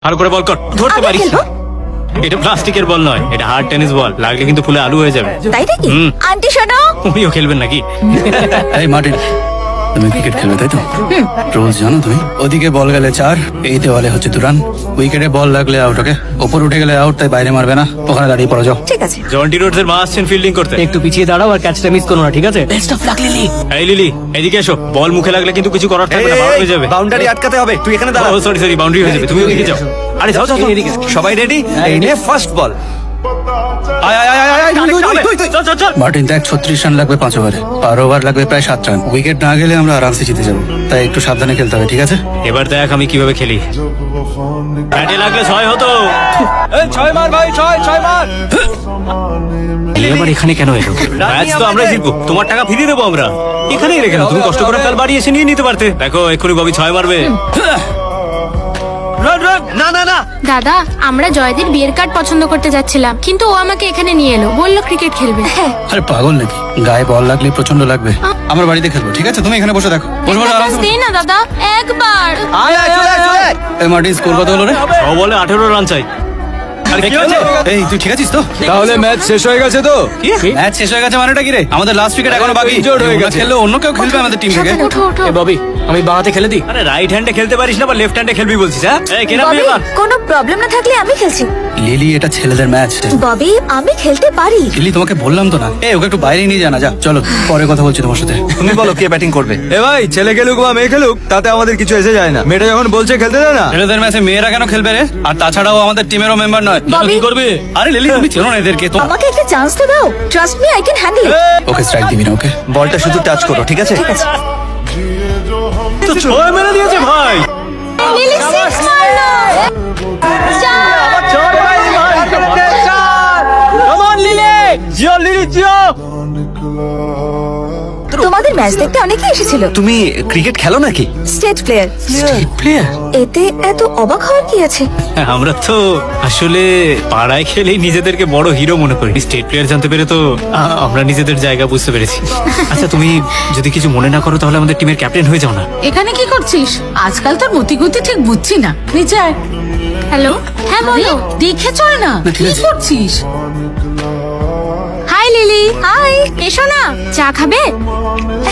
আর করে বল কর, ধরতে পারিস না। এটা প্লাস্টিকের বল নয়, এটা হার্ড টেনিস বল, লাগলে কিন্তু ফুলে আলু হয়ে যাবে। তাই নাকি? আন্টি শোনো, উনিও খেলবেন নাকি? এই মার্টিন, তুমি ক্রিকেট খেলবে তাই তো? রোজ জানো তুমি? ওদিকে বল গেলে 4, এই দেওয়ালে হচ্ছে 2 রান। উইকেটে বল লাগলে আউট, ওকে? ওপর উঠে গেলে আউট, তাই বাইরে মারবে না, ওখানে দাঁড়িয়ে পড়ো যাও। ঠিক আছে। জন্টি রোডস এর মা আসছেন ফিল্ডিং করতে। একটু পিছিয়ে দাঁড়াও আর ক্যাচটা মিস করো না, ঠিক আছে? Best of luck lily. এই লিলি, এদিকে এসো। বল মুখে লাগলে কিন্তু কিছু করার থাকবে না, বার হয়ে যাবে। বাউন্ডারি আটকাতে হবে, তুই এখানে দাঁড়া। ও সরি, বাউন্ডারি হয়ে যাবে, তুমি ওদিকে যাও। আরে যাও যাও, এদিকে সবাই রেডি? এই নে ফার্স্ট বল। আয় আয় আয় আয়, তুই চল চল চল। মার্টিন দেখ, 36 রান লাগবে 5 ওভারে, আর ওভার লাগবে প্রায় 7 রান। উইকেট না গেলে আমরা আরামসে জিতে যাবো, তাই একটু সাবধানে খেলতে হবে, ঠিক আছে? এবার দেখ আমি কিভাবে খেলি। ব্যাটে লাগলে 6 হতো। এই 6 মার ভাই, 6 মার। এবার এখানে কেন এলো? ম্যাচ তো আমরাই জিতবো, তোমার টাকা ফিরিয়ে দেবো আমরা। এখানেই রেখে দাও, তুমি কষ্ট করে কাল বাড়ি এসে নিয়ে নিতে পারতে। দেখো এক্ষুনি ববি 6 মারবে। রান রান, না না না। দাদা, আমরা জয়দীর বিয়ের কার্ড পছন্দ করতে যাচ্ছিলাম, কিন্তু ও আমাকে এখানে নিয়ে এলো, বললো ক্রিকেট খেলবে। আরে পাগল নাকি? গায়ে বল লাগলে প্রচন্ড লাগবে। আমার বাড়িতে খেলবো, ঠিক আছে? তুমি এখানে বসে দেখো, বসে বসে আরামসে। দে না দাদা, একবার। আয় আয়, চলে আয়, চলে আয়। এই মার্টিন, স্কোর কত হলো রে? ও বলে 18 রান চাই। আরে কি হয়েছে? এই তুই ঠিক আছিস তো? তাহলে ম্যাচ শেষ হয়ে গেছে তো? ম্যাচ শেষ হয়ে গেছে মানেটা কি রে? আমাদের লাস্ট উইকেট এখনো বাকি। Injured হয়ে গেছে। খেললে অন্য কেউ খেলবে আমাদের টিম থেকে। ওঠো ওঠো। এ ববি, আমি বাঁহাতে খেলে দিই। আরে রাইট হ্যান্ডে খেলতে পারিস না, বা লেফট হ্যান্ডে খেলবি বলছিস? হ্যাঁ, এই কেন ববি, কোনো প্রবলেম না থাকলে আমি খেলছি। লিলি, এটা ছেলেদের ম্যাচ। ববি, আমি খেলতে পারি। লিলি, তোমাকে বললাম তো না। এই ওকে একটু বাইরে নিয়ে জানা যা। চলো পরে কথা বলছি তোমার সাথে। তুমি বলো কে ব্যাটিং করবে? এ ভাই, ছেলে খেলুক বা মেয়ে খেলুক তাতে আমাদের কিছু এসে যায় না। মেয়েটা যখন বলছে খেলতে দে না। ছেলেদের ম্যাচে মেয়েরা কেন খেলবে রে? আর তাছাড়াও আমাদের টিমেরও মেম্বার নয়। ববি, কি করবে? আরে লিলি, তুমি চেনো না এদেরকে তো। আমাকে একটা চান্স তো দাও। Trust me, I can handle it. Okay strike দিবি না, ওকে? বলটা শুধু টাচ করো, ঠিক আছে? ঠিক আছে। তো 6 মেরে দিয়েছে ভাই। লিলি সিক্স মারলো। তোমাদের ম্যাচ দেখতে অনেকেই এসেছিল। তুমি ক্রিকেট খেলো নাকি? State player. প্লেয়ার? এতে এত অবাক হওয়ার কি আছে? আমরা তো আসলে পাড়ায় খেলেই নিজেদেরকে বড় হিরো মনে করি। স্টেট প্লেয়ার জানতে পেরে তো আমরা নিজেদের জায়গা বুঝতে পেরেছি। আচ্ছা, তুমি যদি কিছু মনে না করো তাহলে আমাদের টিমের ক্যাপ্টেন হয়ে যাও না। এখানে কি করছিস? আজকাল তোর মতিগতি ঠিক বুঝছি না। নিচে আয়। হ্যালো, হ্যাঁ বলো। দেখে চল না, ঠিক কি আছে। করছিস? High lily. হাই, এসো না, চা খাবে?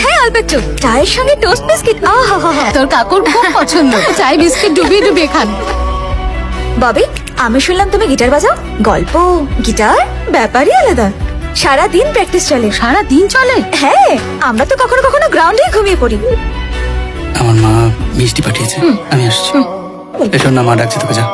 হ্যাঁ, অল্প একটু। চায়ের সঙ্গে টোস্ট বিস্কিট। তোর কাকুর খুব পছন্দ। চাই বিস্কিট ডুবিয়ে ডুবিয়ে খান। ববি, আমি শুনলাম তুমি গিটার বাজাও। গল্প, গিটার ব্যাপারই আলাদা। সারা দিন প্র্যাকটিস চলে। সারা দিন চলে? হ্যাঁ, আমরা তো কখনো কখনো গ্রাউন্ডেই ঘুমিয়ে পড়ি। আমার মা মিষ্টি পাঠিয়েছে, আমি আসছি। এসব না, মা ডাকছে তোকে, যা।